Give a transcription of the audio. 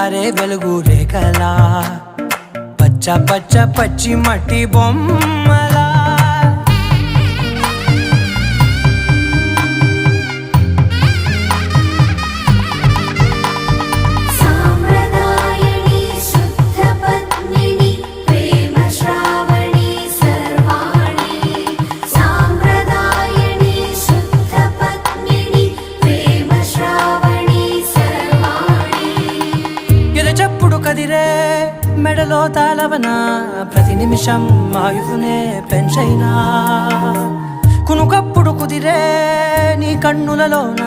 జారే వెలుగు రేఖలా పచ్చ పచ్చ పచ్చి మట్టి బొమ్మలా కదిరే మెడలో తాళవన ప్రతి నిమిషం ఆయుధునే పెంచైనా కునుకప్పుడు కుదిరే నీ కన్నులలోన